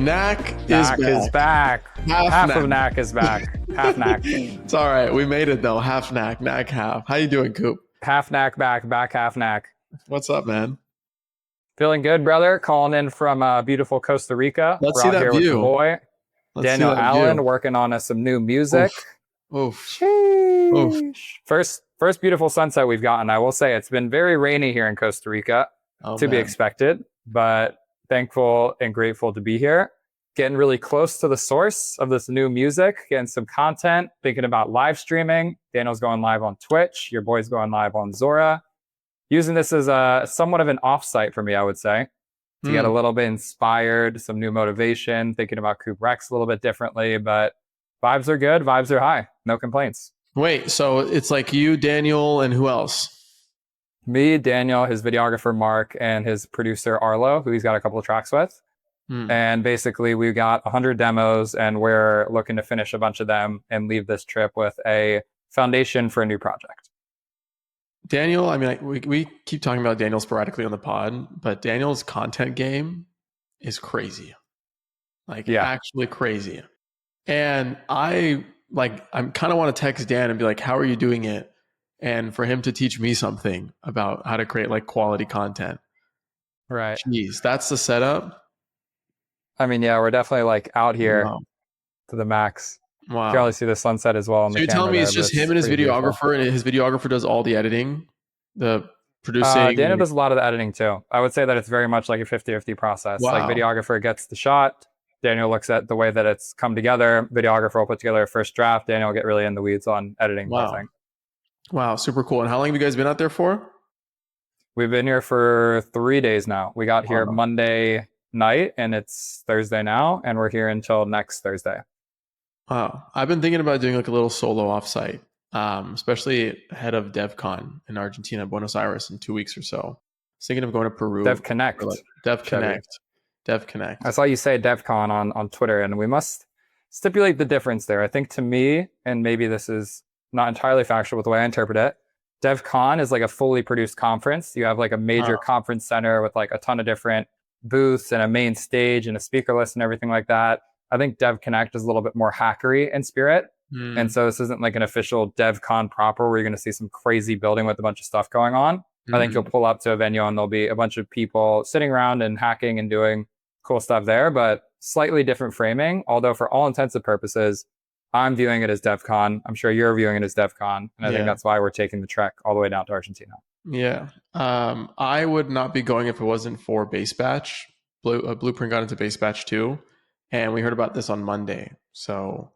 Knack is back. Half of Knack is back. Half Knack. It's all right. We made it though. Half Knack half. How you doing, Coop? Half Knack back half Knack. What's up, man? Feeling good, brother. Calling in from beautiful Costa Rica. Let's see that here view. With the boy, Let's Daniel see that Allan, view. working on some new music. Oof. Oof. First beautiful sunset we've gotten. I will say it's been very rainy here in Costa Rica, to be expected, but thankful and grateful to be here. Getting really close to the source of this new music, getting some content, thinking about live streaming. Daniel's going live on Twitch. Your boy's going live on Zora. Using this as a somewhat of an offsite for me, I would say, to get a little bit inspired, some new motivation, thinking about Coop Rex a little bit differently, but vibes are good. Vibes are high. No complaints. Wait, so it's like you, Daniel, and who else? Me, Daniel, his videographer, Mark, and his producer, Arlo, who he's got a couple of tracks with. And basically, we got 100 demos, and we're looking to finish a bunch of them and leave this trip with a foundation for a new project. Daniel, I mean, we keep talking about Daniel sporadically on the pod, but Daniel's content game is crazy. Actually crazy. And I kind of want to text Dan and be like, how are you doing it? And for him to teach me something about how to create like quality content. Right. Jeez, that's the setup. I mean, yeah, we're definitely like out here to the max. Wow. You can probably see the sunset as well. So you're telling me it's just him and his videographer, and his videographer does all the editing, the producing? Daniel does a lot of the editing too. I would say that it's very much like a 50-50 process. Wow. Like videographer gets the shot. Daniel looks at the way that it's come together. Videographer will put together a first draft. Daniel will get really in the weeds on editing. Wow. Wow, super cool. And how long have you guys been out there for? We've been here for 3 days now. We got here Monday night, and it's Thursday now, and we're here until next Thursday. Wow. I've been thinking about doing like a little solo offsite, especially ahead of DevCon in Argentina, Buenos Aires in 2 weeks or so. I was thinking of going to Peru. DevConnect. DevConnect. I saw you say Devcon on Twitter, and we must stipulate the difference there. I think to me, and maybe this is not entirely factual with the way I interpret it, Devcon is like a fully produced conference. You have like a major conference center with like a ton of different booths and a main stage and a speaker list and everything like that. I think DevConnect is a little bit more hackery in spirit. And so this isn't like an official DevCon proper where you're going to see some crazy building with a bunch of stuff going on. I think you'll pull up to a venue and there'll be a bunch of people sitting around and hacking and doing cool stuff there, but slightly different framing. Although for all intents and purposes, I'm viewing it as DevCon. I'm sure you're viewing it as DevCon. And I think that's why we're taking the trek all the way down to Argentina. Yeah. I would not be going if it wasn't for Base Batch. Blueprint got into Base Batch 2, and we heard about this on Monday. So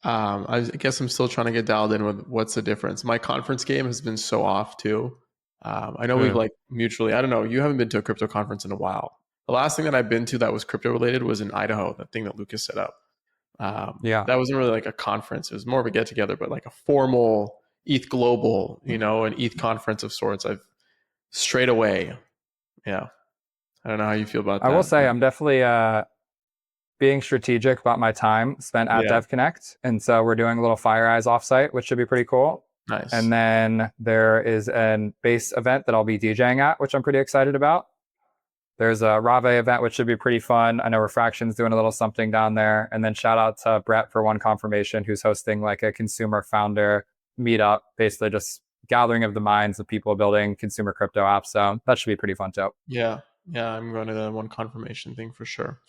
I guess I'm still trying to get dialed in with what's the difference. My conference game has been so off too. I know we've like mutually, I don't know, you haven't been to a crypto conference in a while. The last thing that I've been to that was crypto related was in Idaho, that thing that Lucas set up. That wasn't really like a conference. It was more of a get together, but like a formal ETH Global, an ETH conference of sorts. I've strayed away. Yeah. I don't know how you feel about that. I will say I'm definitely being strategic about my time spent at DevConnect. And so we're doing a little Fire Eyes offsite, which should be pretty cool. Nice. And then there is a base event that I'll be DJing at, which I'm pretty excited about. There's a Rave event, which should be pretty fun. I know Refraction's doing a little something down there. And then shout out to Brett for One Confirmation, who's hosting like a consumer founder meetup, basically just gathering of the minds of people building consumer crypto apps. So that should be pretty fun too. Yeah, I'm going to the One Confirmation thing for sure.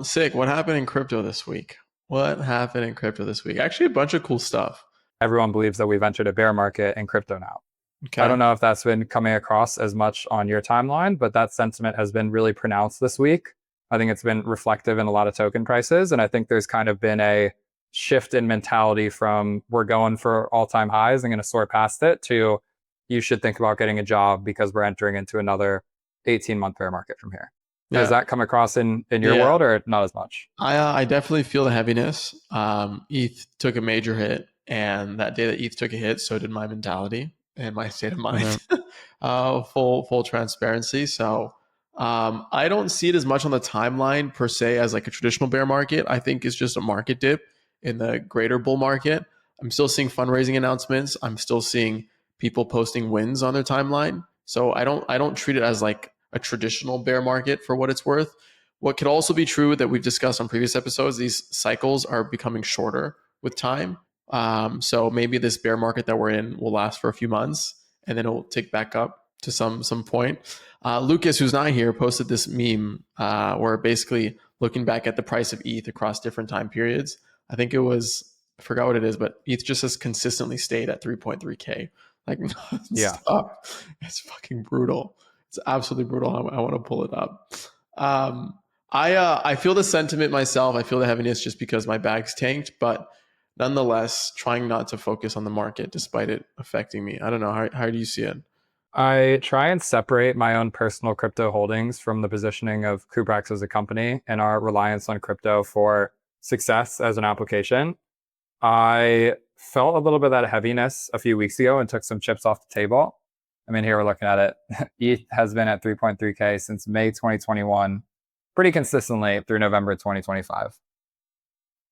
Sick. What happened in crypto this week? Actually, a bunch of cool stuff. Everyone believes that we've entered a bear market in crypto now. Okay. I don't know if that's been coming across as much on your timeline, but that sentiment has been really pronounced this week. I think it's been reflective in a lot of token prices. And I think there's kind of been a shift in mentality from we're going for all-time highs and going to soar past it to you should think about getting a job because we're entering into another 18-month bear market from here. Yeah. Does that come across in your world or not as much? I definitely feel the heaviness. ETH took a major hit, and that day that ETH took a hit, so did my mentality and my state of mind. Full transparency. So I don't see it as much on the timeline per se as like a traditional bear market. I think it's just a market dip in the greater bull market. I'm still seeing fundraising announcements. I'm still seeing people posting wins on their timeline. So I don't treat it as like a traditional bear market for what it's worth. what could also be true that we've discussed on previous episodes, these cycles are becoming shorter with time. So maybe this bear market that we're in will last for a few months and then it'll tick back up to some point. Lucas, who's not here, posted this meme where basically looking back at the price of ETH across different time periods. I think it was, I forgot what it is, but ETH just has consistently stayed at 3.3K. Like Yeah. stop. It's fucking brutal. It's absolutely brutal. I want to pull it up. I feel the sentiment myself. I feel the heaviness just because my bag's tanked, but nonetheless, trying not to focus on the market despite it affecting me. I don't know. How do you see it? I try and separate my own personal crypto holdings from the positioning of Kubrax as a company and our reliance on crypto for success as an application. I felt a little bit of that heaviness a few weeks ago and took some chips off the table. I mean, here we're looking at it. ETH has been at 3.3K since May 2021, pretty consistently through November 2025.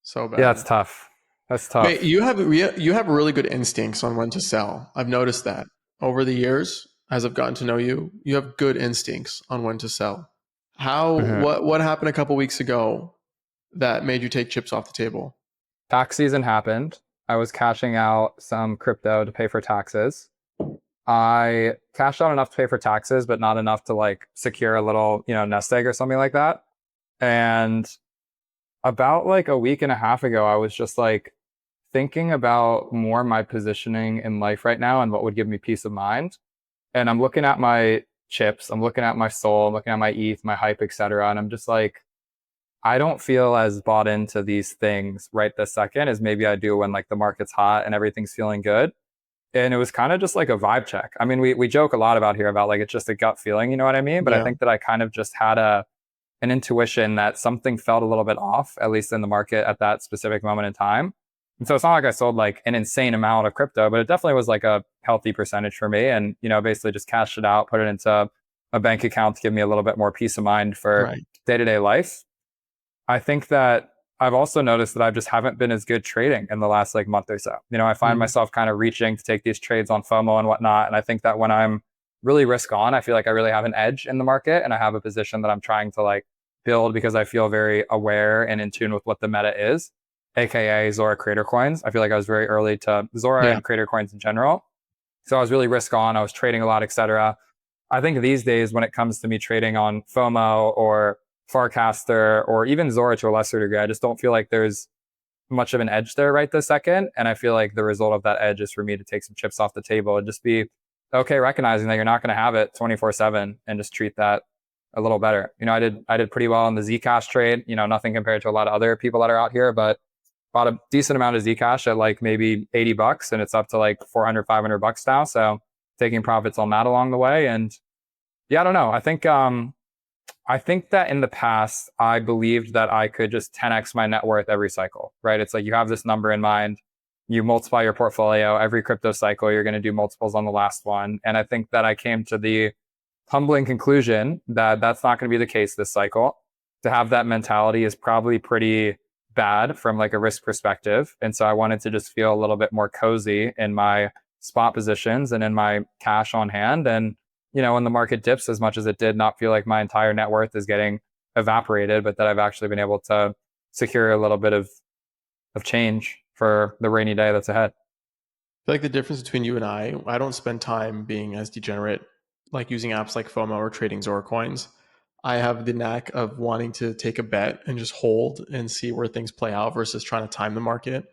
So bad. Yeah, that's tough. That's tough. Wait, you have really good instincts on when to sell. I've noticed that over the years as I've gotten to know you. You have good instincts on when to sell. What happened a couple weeks ago that made you take chips off the table? Tax season happened. I was cashing out some crypto to pay for taxes. I cashed out enough to pay for taxes, but not enough to like secure a little, nest egg or something like that. And about like a week and a half ago, I was just like thinking about more my positioning in life right now and what would give me peace of mind. And I'm looking at my chips, I'm looking at my soul, I'm looking at my ETH, my hype, etc. And I'm just like, I don't feel as bought into these things right this second as maybe I do when like the market's hot and everything's feeling good. And it was kind of just like a vibe check. I mean, we joke a lot about here about like it's just a gut feeling, you know what I mean? But I think that I kind of just had an intuition that something felt a little bit off, at least in the market at that specific moment in time. And so it's not like I sold like an insane amount of crypto, but it definitely was like a healthy percentage for me. And, basically just cashed it out, put it into a bank account to give me a little bit more peace of mind for day-to-day life. I think that I've also noticed that I just haven't been as good trading in the last like month or so. I find myself kind of reaching to take these trades on FOMO and whatnot. And I think that when I'm really risk on, I feel like I really have an edge in the market and I have a position that I'm trying to like build because I feel very aware and in tune with what the meta is, aka Zora Creator Coins. I feel like I was very early to Zora and Creator Coins in general. So I was really risk on, I was trading a lot, etc. I think these days when it comes to me trading on FOMO or Farcaster or even Zora to a lesser degree, I just don't feel like there's much of an edge there right this second. And I feel like the result of that edge is for me to take some chips off the table and just be okay, recognizing that you're not going to have it 24/7 and just treat that a little better. I did pretty well in the Zcash trade, nothing compared to a lot of other people that are out here, but bought a decent amount of Zcash at like maybe $80 and it's up to like 400, $500 now. So taking profits on that along the way. And yeah, I don't know. I think that in the past, I believed that I could just 10x my net worth every cycle, right? It's like you have this number in mind, you multiply your portfolio every crypto cycle, you're going to do multiples on the last one. And I think that I came to the humbling conclusion that that's not going to be the case this cycle. To have that mentality is probably pretty bad from like a risk perspective. And so I wanted to just feel a little bit more cozy in my spot positions and in my cash on hand. And when the market dips as much as it did, not feel like my entire net worth is getting evaporated, but that I've actually been able to secure a little bit of change for the rainy day that's ahead. I feel like the difference between you and I don't spend time being as degenerate, like using apps like FOMO or trading Zora coins. I have the knack of wanting to take a bet and just hold and see where things play out versus trying to time the market.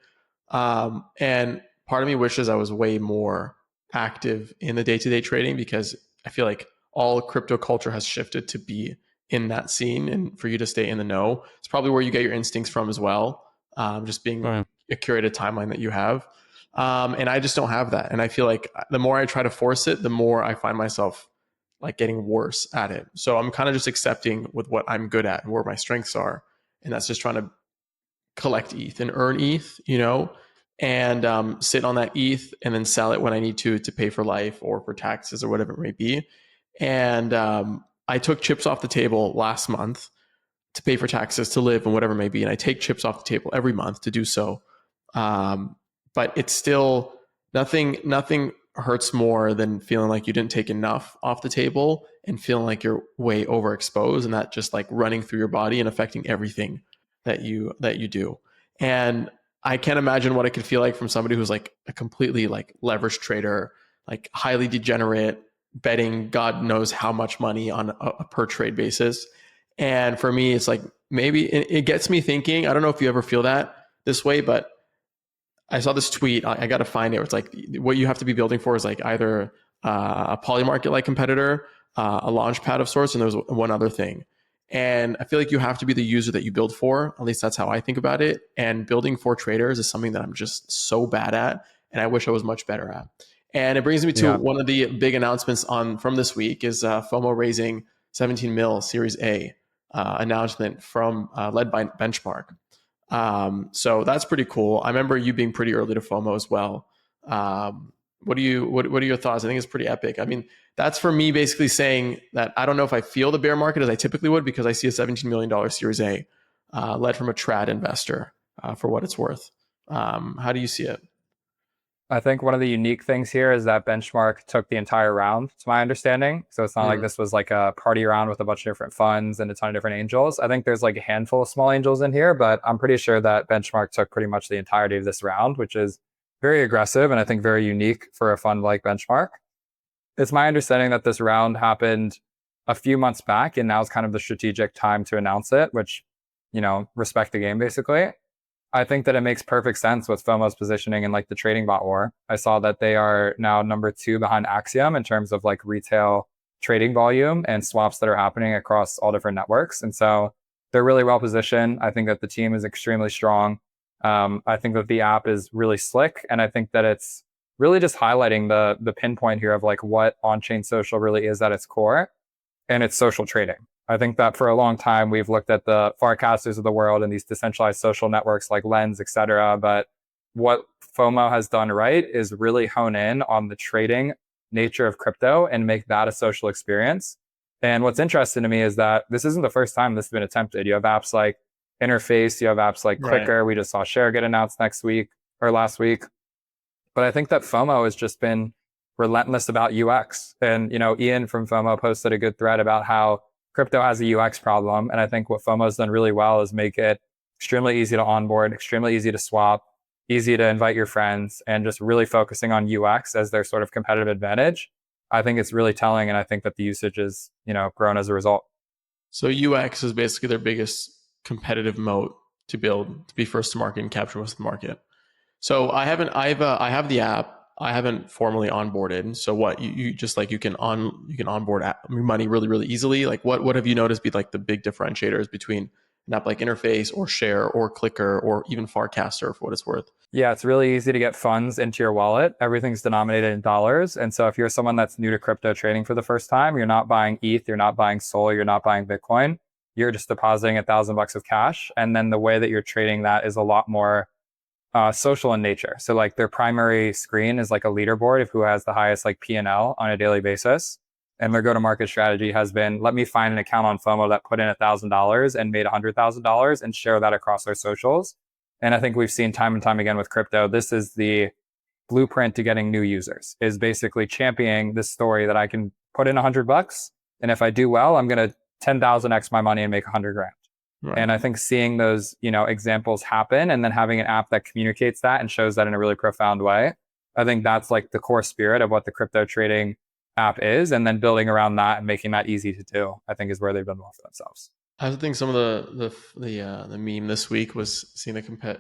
And part of me wishes I was way more active in the day-to-day trading because I feel like all crypto culture has shifted to be in that scene and for you to stay in the know. It's probably where you get your instincts from as well. Just being a curated timeline that you have. And I just don't have that. And I feel like the more I try to force it, the more I find myself like getting worse at it. So I'm kind of just accepting with what I'm good at and where my strengths are. And that's just trying to collect ETH and earn ETH, and sit on that ETH and then sell it when I need to pay for life or for taxes or whatever it may be. And I took chips off the table last month to pay for taxes, to live and whatever it may be. And I take chips off the table every month to do so. But it's still nothing hurts more than feeling like you didn't take enough off the table and feeling like you're way overexposed, and that just like running through your body and affecting everything that you do. And I can't imagine what it could feel like from somebody who's like a completely like leveraged trader, like highly degenerate, betting God knows how much money on a per trade basis. And for me, it's like maybe it gets me thinking. I don't know if you ever feel that this way, but I saw this tweet. I got to find it. Where it's like what you have to be building for is like either a polymarket like competitor, a launch pad of sorts, and there's one other thing. And I feel like you have to be the user that you build for. At least that's how I think about it. And building for traders is something that I'm just so bad at, and I wish I was much better at. And it brings me to one of the big announcements from this week is FOMO raising 17 mil Series A announcement from led by Benchmark. So that's pretty cool. I remember you being pretty early to FOMO as well. What are your thoughts? I think it's pretty epic. I mean, that's for me basically saying that I don't know if I feel the bear market as I typically would, because I see a $17 million Series A led from a trad investor for what it's worth. How do you see it? I think one of the unique things here is that Benchmark took the entire round, to my understanding. So it's not like this was like a party round with a bunch of different funds and a ton of different angels. I think there's like a handful of small angels in here, but I'm pretty sure that Benchmark took pretty much the entirety of this round, which is very aggressive and I think very unique for a fund like Benchmark. It's my understanding that this round happened a few months back, and now is kind of the strategic time to announce it, which, respect the game basically. I think that it makes perfect sense with FOMO's positioning in like the trading bot war. I saw that they are now number 2 behind Axiom in terms of like retail trading volume and swaps that are happening across all different networks. And so they're really well positioned. I think that the team is extremely strong. I think that the app is really slick. And I think that it's really just highlighting the pinpoint here of like what on-chain social really is at its core. And it's social trading. I think that for a long time, we've looked at the Farcasters of the world and these decentralized social networks like Lens, et cetera. But what FOMO has done right is really hone in on the trading nature of crypto and make that a social experience. And what's interesting to me is that this isn't the first time this has been attempted. You have apps like Interface, you have apps like Clicker. Right. We just saw Share get announced last week. But I think that FOMO has just been relentless about UX. And, Ian from FOMO posted a good thread about how crypto has a UX problem. And I think what FOMO has done really well is make it extremely easy to onboard, extremely easy to swap, easy to invite your friends, and just really focusing on UX as their sort of competitive advantage. I think it's really telling. And I think that the usage is, grown as a result. So UX is basically their biggest competitive moat to build, to be first to market and capture most of the market. So I have the app. I haven't formally onboarded. So what you just like you can onboard money really, really easily. Like what have you noticed be like the big differentiators between an app like Interface or Share or Clicker or even Farcaster for what it's worth? Yeah, it's really easy to get funds into your wallet. Everything's denominated in dollars. And so if you're someone that's new to crypto trading for the first time, you're not buying ETH, you're not buying Sol, you're not buying Bitcoin. You're just depositing $1,000 of cash. And then the way that you're trading that is a lot more social in nature. So like their primary screen is like a leaderboard of who has the highest like P&L on a daily basis. And their go-to-market strategy has been, let me find an account on FOMO that put in $1,000 and made $100,000 and share that across their socials. And I think we've seen time and time again with crypto, this is the blueprint to getting new users, is basically championing this story that I can put in $100. And if I do well, I'm going to 10,000x my money and make 100 grand. Right. And I think seeing those, examples happen and then having an app that communicates that and shows that in a really profound way, I think that's like the core spirit of what the crypto trading app is. And then building around that and making that easy to do, I think is where they've done well for themselves. I think some of the meme this week was seeing the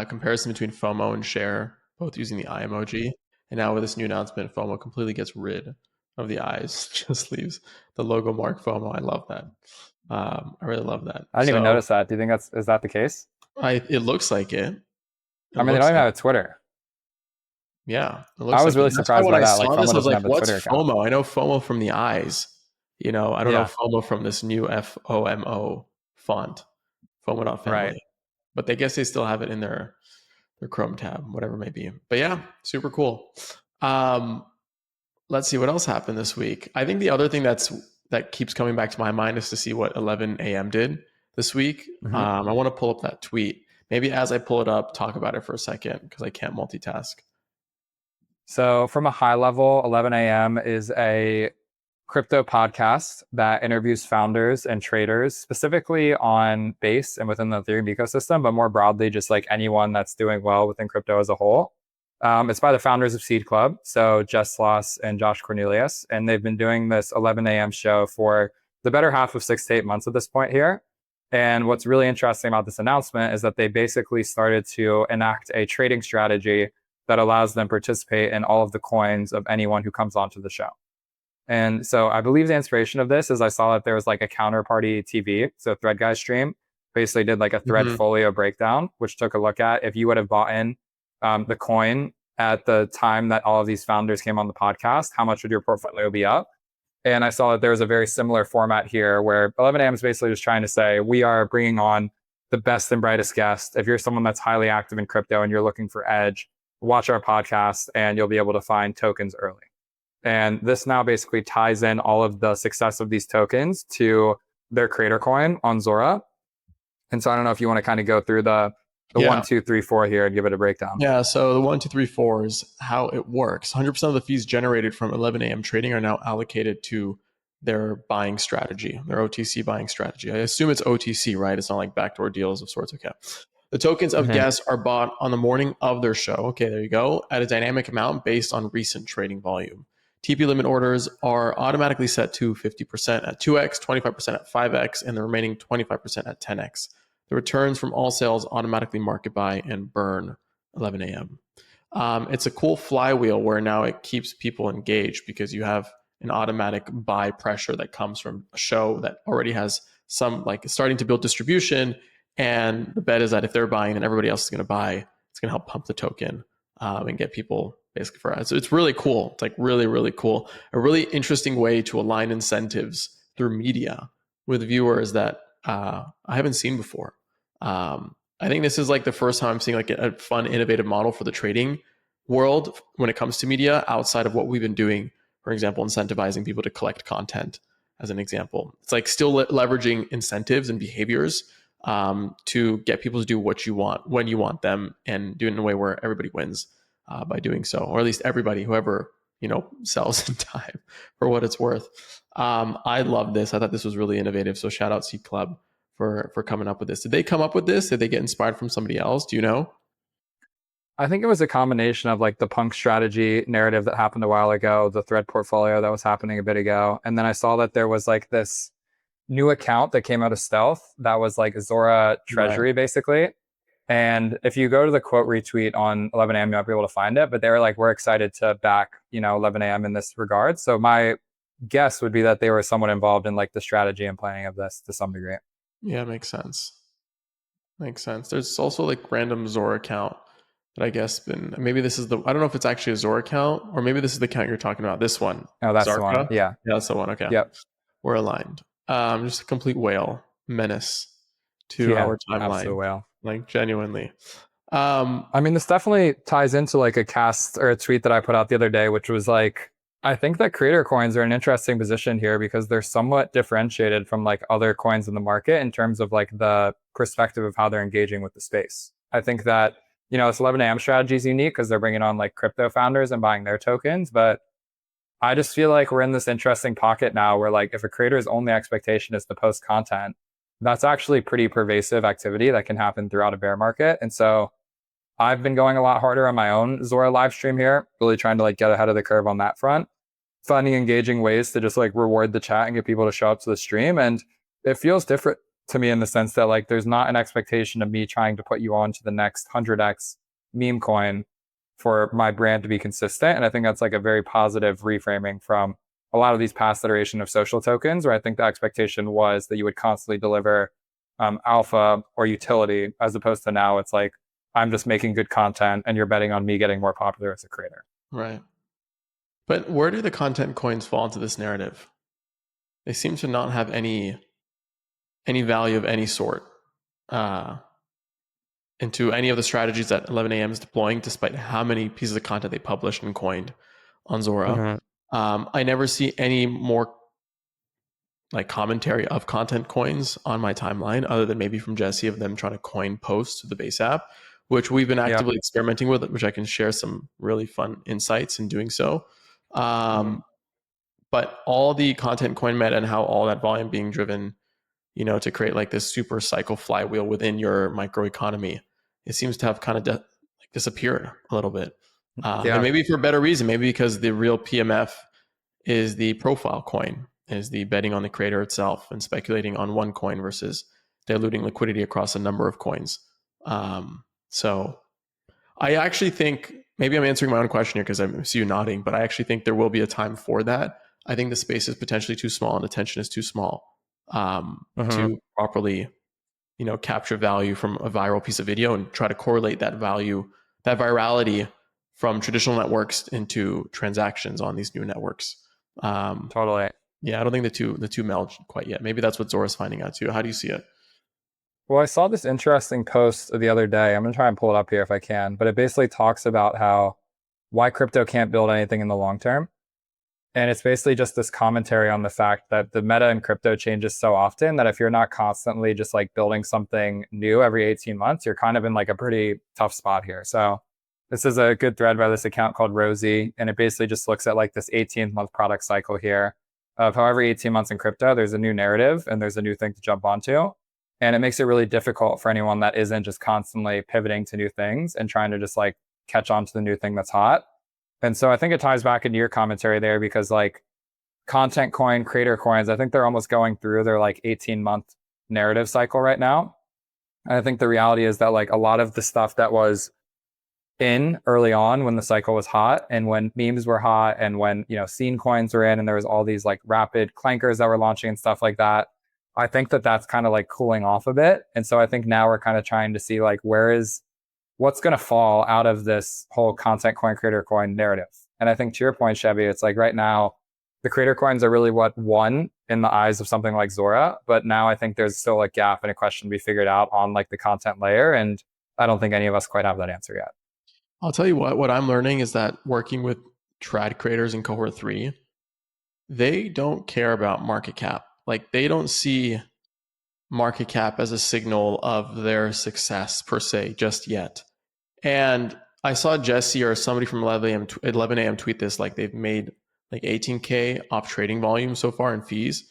comparison between FOMO and Share, both using the eye emoji. And now with this new announcement, FOMO completely gets rid of the eyes, just leaves the logo mark FOMO. I love that. I really love that. I didn't even notice that. Do you think is that the case? It looks like it. I mean, they don't even have a Twitter. Yeah. I was really surprised by that. Like, FOMO doesn't have a what's Twitter FOMO? account. I know FOMO from the eyes. I don't know FOMO from this new FOMO font, FOMO.family. Right. But I guess they still have it in their Chrome tab, whatever it may be. But yeah, super cool. Let's see what else happened this week. I think the other thing that keeps coming back to my mind is to see what 11 a.m. did this week. Mm-hmm. I want to pull up that tweet. Maybe as I pull it up, talk about it for a second because I can't multitask. So from a high level, 11 a.m. is a crypto podcast that interviews founders and traders specifically on Base and within the Ethereum ecosystem, but more broadly, just like anyone that's doing well within crypto as a whole. It's by the founders of Seed Club, so Jess Sloss and Josh Cornelius, and they've been doing this 11 a.m. show for the better half of 6 to 8 months at this point here. And what's really interesting about this announcement is that they basically started to enact a trading strategy that allows them to participate in all of the coins of anyone who comes onto the show. And so I believe the inspiration of this is I saw that there was like a counterparty TV, so Thread Guy stream, basically did like a thread folio breakdown, which took a look at if you would have bought in the coin at the time that all of these founders came on the podcast, how much would your portfolio be up? And I saw that there was a very similar format here where 11 a.m. is basically just trying to say, we are bringing on the best and brightest guests. If you're someone that's highly active in crypto and you're looking for edge, watch our podcast and you'll be able to find tokens early. And this now basically ties in all of the success of these tokens to their creator coin on Zora. And so I don't know if you want to kind of go through the 1, 2, 3, 4 here and give it a breakdown. Yeah, so the 1, 2, 3, 4 is how it works. 100% of the fees generated from 11 a.m. trading are now allocated to their buying strategy, their OTC buying strategy. I assume it's OTC, right? It's not like backdoor deals of sorts. Okay. The tokens of guests are bought on the morning of their show. Okay, there you go. At a dynamic amount based on recent trading volume. TP limit orders are automatically set to 50% at 2x, 25% at 5x, and the remaining 25% at 10x. The returns from all sales automatically market buy and burn 11 a.m. It's a cool flywheel where now it keeps people engaged because you have an automatic buy pressure that comes from a show that already has some like starting to build distribution. And the bet is that if they're buying and everybody else is going to buy, it's going to help pump the token and get people basically for ads. So it's really cool. It's like really, really cool. A really interesting way to align incentives through media with viewers that I haven't seen before. I think this is like the first time I'm seeing like a fun, innovative model for the trading world when it comes to media outside of what we've been doing. For example, incentivizing people to collect content as an example. It's like still leveraging incentives and behaviors to get people to do what you want when you want them and do it in a way where everybody wins by doing so, or at least everybody, whoever, sells in time for what it's worth. I love this. I thought this was really innovative. So shout out Seed Club for coming up with this. Did they come up with this? Did they get inspired from somebody else? Do you know? I think it was a combination of like the punk strategy narrative that happened a while ago, the thread portfolio that was happening a bit ago. And then I saw that there was like this new account that came out of stealth that was like Zora Treasury, basically. And if you go to the quote retweet on 11 a.m., you might be able to find it. But they were like, we're excited to back, 11 a.m. in this regard. So my guess would be that they were somewhat involved in like the strategy and planning of this to some degree. Yeah, makes sense. Makes sense. There's also like random Zora account that I guess maybe this is I don't know if it's actually a Zora account or maybe this is the account you're talking about. This one. Oh, that's Zarka? the one. Yeah. Yeah, that's the one. Okay. Yep. We're aligned. Just a complete whale menace to our timeline. Absolute whale. Like genuinely. I mean, this definitely ties into like a cast or a tweet that I put out the other day, which was like, I think that creator coins are an interesting position here because they're somewhat differentiated from like other coins in the market in terms of like the perspective of how they're engaging with the space. I think that, this 11 a.m. strategy is unique because they're bringing on like crypto founders and buying their tokens. But I just feel like we're in this interesting pocket now where like if a creator's only expectation is to post content, that's actually pretty pervasive activity that can happen throughout a bear market. And so I've been going a lot harder on my own Zora live stream here, really trying to like get ahead of the curve on that front, finding engaging ways to just like reward the chat and get people to show up to the stream. And it feels different to me in the sense that like there's not an expectation of me trying to put you on to the next 100x meme coin for my brand to be consistent. And I think that's like a very positive reframing from a lot of these past iteration of social tokens, where I think the expectation was that you would constantly deliver alpha or utility, as opposed to now it's like, I'm just making good content and you're betting on me getting more popular as a creator. Right. But where do the content coins fall into this narrative? They seem to not have any value of any sort into any of the strategies that 11 a.m. is deploying, despite how many pieces of content they published and coined on Zora. I never see any more like commentary of content coins on my timeline other than maybe from Jesse of them trying to coin posts to the base app, which we've been Yep. actively experimenting with, which I can share some really fun insights in doing so. But all the content coin meta and how all that volume being driven, to create like this super cycle flywheel within your microeconomy, it seems to have kind of disappeared a little bit. And maybe for a better reason, maybe because the real PMF is the profile coin, is the betting on the creator itself and speculating on one coin versus diluting liquidity across a number of coins. So I actually think, maybe I'm answering my own question here because I see you nodding, but I actually think there will be a time for that. I think the space is potentially too small and attention is too small to properly, capture value from a viral piece of video and try to correlate that value, that virality from traditional networks into transactions on these new networks. Totally. Yeah, I don't think the two meld quite yet. Maybe that's what Zora's finding out too. How do you see it? Well, I saw this interesting post the other day. I'm going to try and pull it up here if I can, but it basically talks about why crypto can't build anything in the long term. And it's basically just this commentary on the fact that the meta in crypto changes so often that if you're not constantly just like building something new every 18 months, you're kind of in like a pretty tough spot here. So this is a good thread by this account called Rosie. And it basically just looks at like this 18-month product cycle here of how every 18 months in crypto, there's a new narrative and there's a new thing to jump onto. And it makes it really difficult for anyone that isn't just constantly pivoting to new things and trying to just like catch on to the new thing that's hot. And so I think it ties back into your commentary there because like content coin, creator coins, I think they're almost going through their like 18-month narrative cycle right now. And I think the reality is that like a lot of the stuff that was in early on when the cycle was hot and when memes were hot and when, scene coins were in and there was all these like rapid clankers that were launching and stuff like that. I think that that's kind of like cooling off a bit. And so I think now we're kind of trying to see like what's going to fall out of this whole content coin, creator coin narrative. And I think to your point, Chevy, it's like right now, the creator coins are really what won in the eyes of something like Zora. But now I think there's still a gap and a question to be figured out on like the content layer. And I don't think any of us quite have that answer yet. I'll tell you what I'm learning is that working with trad creators in cohort 3, they don't care about market cap. Like they don't see market cap as a signal of their success per se just yet. And I saw Jesse or somebody from 11 a.m. tweet this, like they've made like 18K off trading volume so far in fees.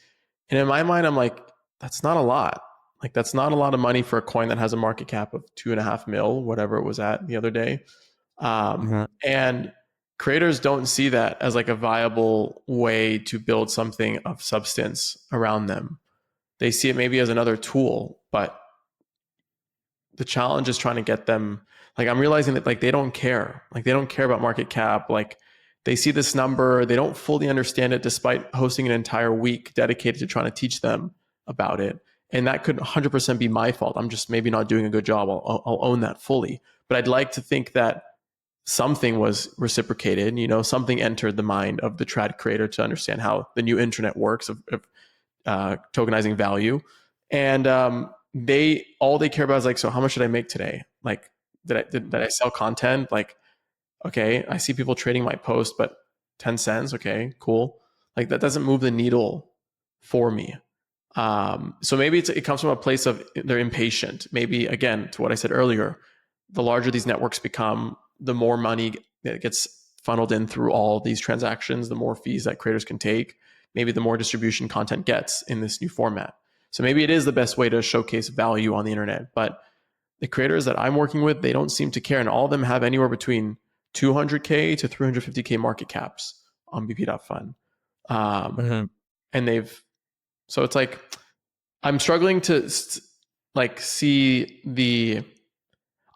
And in my mind, I'm like, that's not a lot. Like that's not a lot of money for a coin that has a market cap of 2.5 mil, whatever it was at the other day. And creators don't see that as like a viable way to build something of substance around them. They see it maybe as another tool, but the challenge is trying to get them, like I'm realizing that like they don't care. Like they don't care about market cap. Like they see this number, they don't fully understand it despite hosting an entire week dedicated to trying to teach them about it. And that could 100% be my fault. I'm just maybe not doing a good job. I'll own that fully. But I'd like to think that something was reciprocated, something entered the mind of the trad creator to understand how the new internet works of tokenizing value. And all they care about is like, so how much did I make today? Like, did I sell content? Like, okay, I see people trading my post, but 10 cents. Okay, cool. Like that doesn't move the needle for me. So maybe it comes from a place of they're impatient. Maybe again, to what I said earlier, the larger these networks become, the more money that gets funneled in through all these transactions, the more fees that creators can take, maybe the more distribution content gets in this new format. So maybe it is the best way to showcase value on the internet. But the creators that I'm working with, they don't seem to care. And all of them have anywhere between 200K to 350K market caps on BP.fun. And so it's like, I'm struggling to like see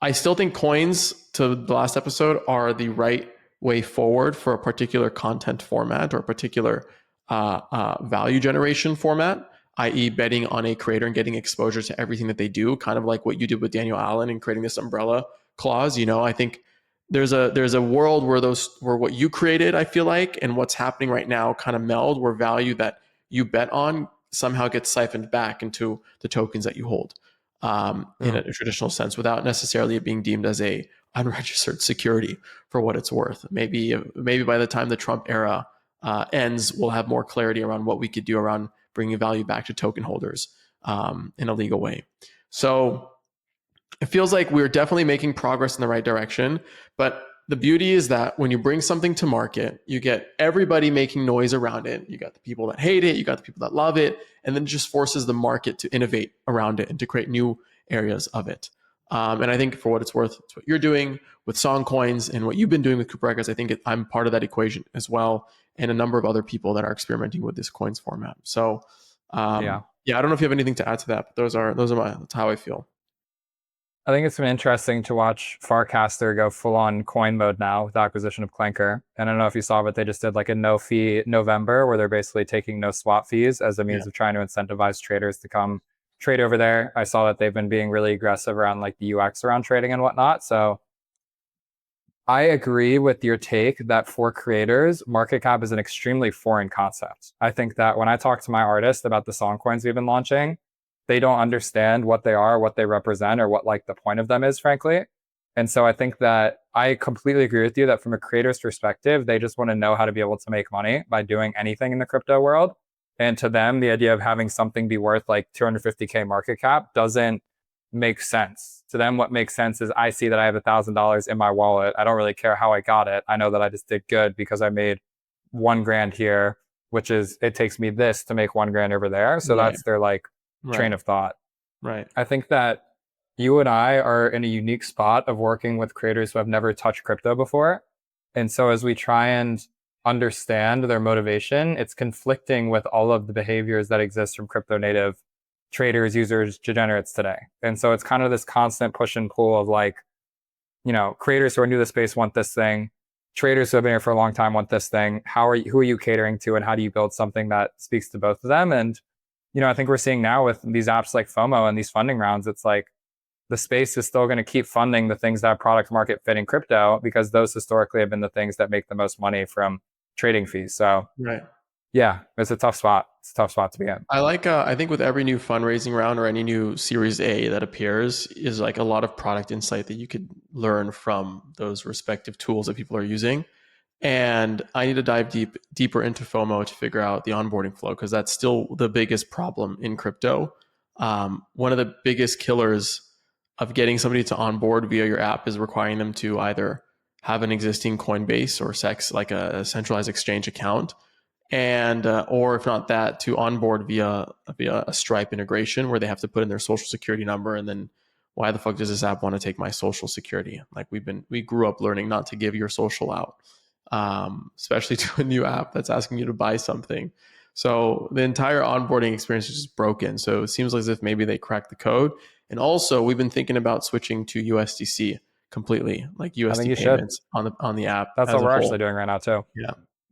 I still think coins, to the last episode, are the right way forward for a particular content format or a particular value generation format, i.e. betting on a creator and getting exposure to everything that they do, kind of like what you did with Daniel Allan and creating this umbrella clause. I think there's a world where what you created, I feel like, and what's happening right now kind of meld, where value that you bet on somehow gets siphoned back into the tokens that you hold. In a traditional sense, without necessarily it being deemed as a unregistered security for what it's worth. Maybe by the time the Trump era ends, we'll have more clarity around what we could do around bringing value back to token holders in a legal way. So it feels like we're definitely making progress in the right direction. But the beauty is that when you bring something to market, you get everybody making noise around it. You got the people that hate it, you got the people that love it, and then it just forces the market to innovate around it and to create new areas of it. And I think for what it's worth, it's what you're doing with song coins and what you've been doing with Cooper Records. I think I'm part of that equation as well, and a number of other people that are experimenting with this coins format. So, Yeah. yeah, I don't know if you have anything to add to that, but that's how I feel. I think it's been interesting to watch Farcaster go full on coin mode now with the acquisition of Clanker. And I don't know if you saw, but they just did like a no fee November where they're basically taking no swap fees as a means of trying to incentivize traders to come trade over there. I saw that they've been being really aggressive around like the UX around trading and whatnot. So I agree with your take that for creators, market cap is an extremely foreign concept. I think that when I talk to my artists about the song coins we've been launching, they don't understand what they are, what they represent, or what like the point of them is, frankly. And so I think that I completely agree with you that from a creator's perspective, they just want to know how to be able to make money by doing anything in the crypto world. And to them, the idea of having something be worth like 250K market cap doesn't make sense. To them, what makes sense is I see that I have $1,000 in my wallet. I don't really care how I got it. I know that I just did good because I made 1 grand here, which is it takes me this to make 1 grand over there. So that's their like train of thought. Right. I think that you and I are in a unique spot of working with creators who have never touched crypto before. And so as we try and understand their motivation, it's conflicting with all of the behaviors that exist from crypto native traders, users, degenerates today. And so it's kind of this constant push and pull of like, creators who are new to the space want this thing. Traders who have been here for a long time want this thing. Who are you catering to, and how do you build something that speaks to both of them? And I think we're seeing now with these apps like FOMO and these funding rounds, it's like the space is still going to keep funding the things that have product market fit in crypto because those historically have been the things that make the most money from trading fees. So yeah, it's a tough spot. It's a tough spot to be in. I think with every new fundraising round or any new Series A that appears is like a lot of product insight that you could learn from those respective tools that people are using. And I need to dive deeper into FOMO to figure out the onboarding flow because that's still the biggest problem in crypto. One of the biggest killers of getting somebody to onboard via your app is requiring them to either have an existing Coinbase or SEX, like a centralized exchange account, and or if not that, to onboard via a Stripe integration where they have to put in their social security number, and then why the fuck does this app want to take my social security? Like we grew up learning not to give your social out, especially to a new app that's asking you to buy something. So the entire onboarding experience is just broken. So it seems as if maybe they cracked the code. And also, we've been thinking about switching to USDC completely, like USD payments on the app. That's what we're actually doing right now too.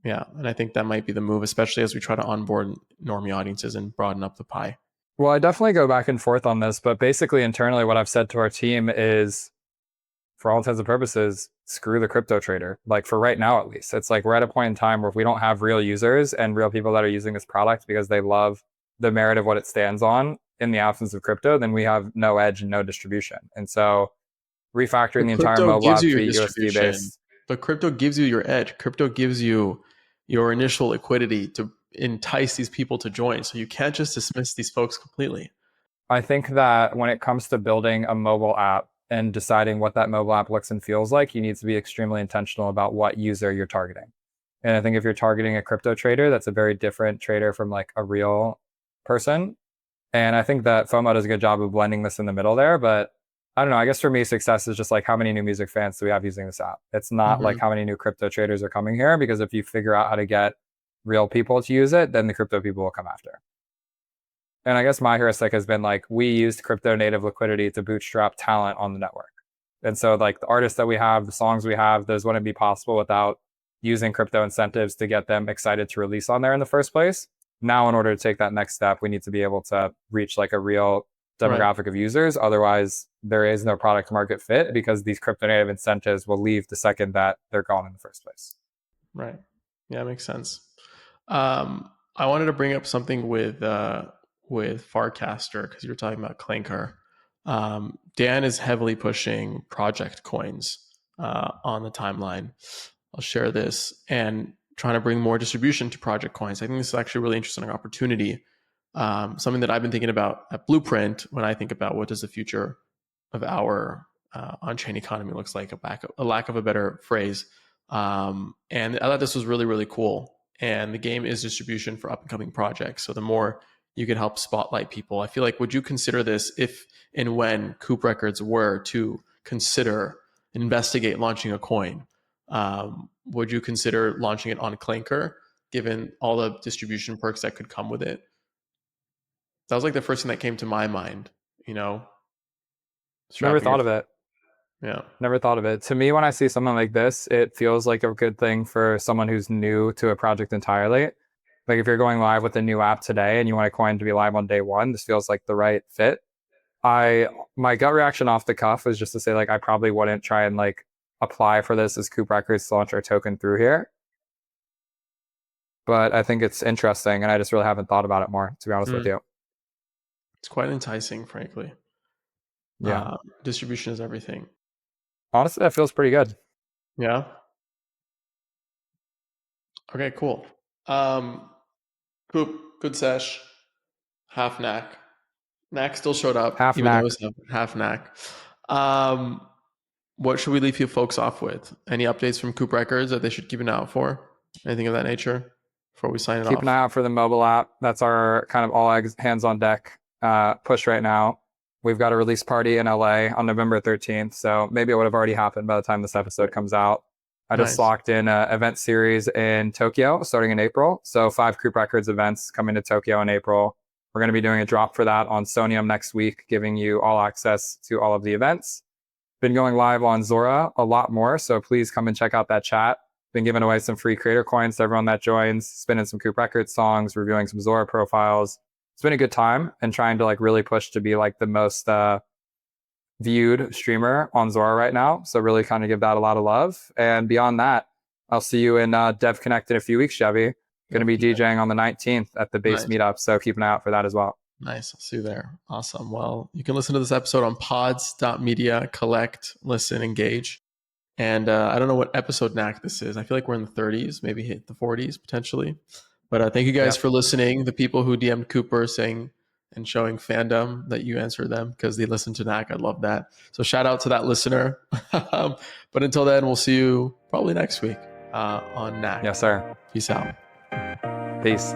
Yeah, and I think that might be the move, especially as we try to onboard normie audiences and broaden up the pie. Well, I definitely go back and forth on this, but basically internally what I've said to our team is, for all intents and purposes, screw the crypto trader. Like for right now, at least, it's like we're at a point in time where if we don't have real users and real people that are using this product because they love the merit of what it stands on in the absence of crypto, then we have no edge and no distribution. And so refactoring the entire mobile app to be USD based. But crypto gives you your edge. Crypto gives you your initial liquidity to entice these people to join. So you can't just dismiss these folks completely. I think that when it comes to building a mobile app and deciding what that mobile app looks and feels like, you need to be extremely intentional about what user you're targeting. And I think if you're targeting a crypto trader, that's a very different trader from like a real person. And I think that FOMO does a good job of blending this in the middle there. But I don't know, I guess for me, success is just like how many new music fans do we have using this app? It's not like how many new crypto traders are coming here, because if you figure out how to get real people to use it, then the crypto people will come after. And I guess my heuristic has been like, we used crypto native liquidity to bootstrap talent on the network. And so like the artists that we have, the songs we have, those wouldn't be possible without using crypto incentives to get them excited to release on there in the first place. Now, in order to take that next step, we need to be able to reach like a real demographic of users. Otherwise, there is no product market fit because these crypto native incentives will leave the second that they're gone in the first place. Right. Yeah, makes sense. I wanted to bring up something with Farcaster because you were talking about Clanker. Dan is heavily pushing project coins on the timeline. I'll share this and trying to bring more distribution to project coins. I think this is actually a really interesting opportunity. Something that I've been thinking about at Blueprint when I think about what does the future our on-chain economy looks like, a lack of a better phrase. And I thought this was really, really cool. And the game is distribution for up and coming projects. So the more you can help spotlight people, I feel like, would you consider this if and when Coop Records were to consider investigate launching a coin? Would you consider launching it on Clanker, given all the distribution perks that could come with it? That was like the first thing that came to my mind, you know? Never Strapping thought of your, it. yeah. Never thought of it. To me, when I see something like this, it feels like a good thing for someone who's new to a project entirely. Like if you're going live with a new app today and you want a coin to be live on day one, this feels like the right fit. My gut reaction off the cuff was just to say, like, I probably wouldn't try and like apply for this as Coop Records to launch our token through here. But I think it's interesting, and I just really haven't thought about it more, to be honest with you. It's quite enticing, frankly. Yeah. Distribution is everything. Honestly, that feels pretty good. Yeah. Okay, cool. Coop, good sesh. Half knack. Knack still showed up, Half even though knack. it was half knack. What should we leave you folks off with? Any updates from Coop Records that they should keep an eye out for? Anything of that nature before we sign it Keep off? an eye out for the mobile app. That's our kind of all hands on deck push right now. We've got a release party in LA on November 13th. So maybe it would have already happened by the time this episode comes out. I just locked in an event series in Tokyo starting in April. So 5 Coop Records events coming to Tokyo in April. We're going to be doing a drop for that on Sonium next week, giving you all access to all of the events. Been going live on Zora a lot more. So please come and check out that chat. Been giving away some free creator coins to everyone that joins, spinning some Coop Records songs, reviewing some Zora profiles. It's been a good time and trying to like really push to be like the most viewed streamer on Zora right now. So really kind of give that a lot of love. And beyond that, I'll see you in DevConnect in a few weeks, Chevy. Going to be DJing on the 19th at the base meetup. So keep an eye out for that as well. Nice. I'll see you there. Awesome. Well, you can listen to this episode on pods.media, collect, listen, engage. And I don't know what episode knack this is. I feel like we're in the 30s, maybe hit the 40s potentially. But thank you guys for listening. The people who DM'd Cooper saying and showing fandom that you answer them because they listen to Knack. I love that. So shout out to that listener. But until then, we'll see you probably next week on Knack. Yes, sir. Peace out. Peace.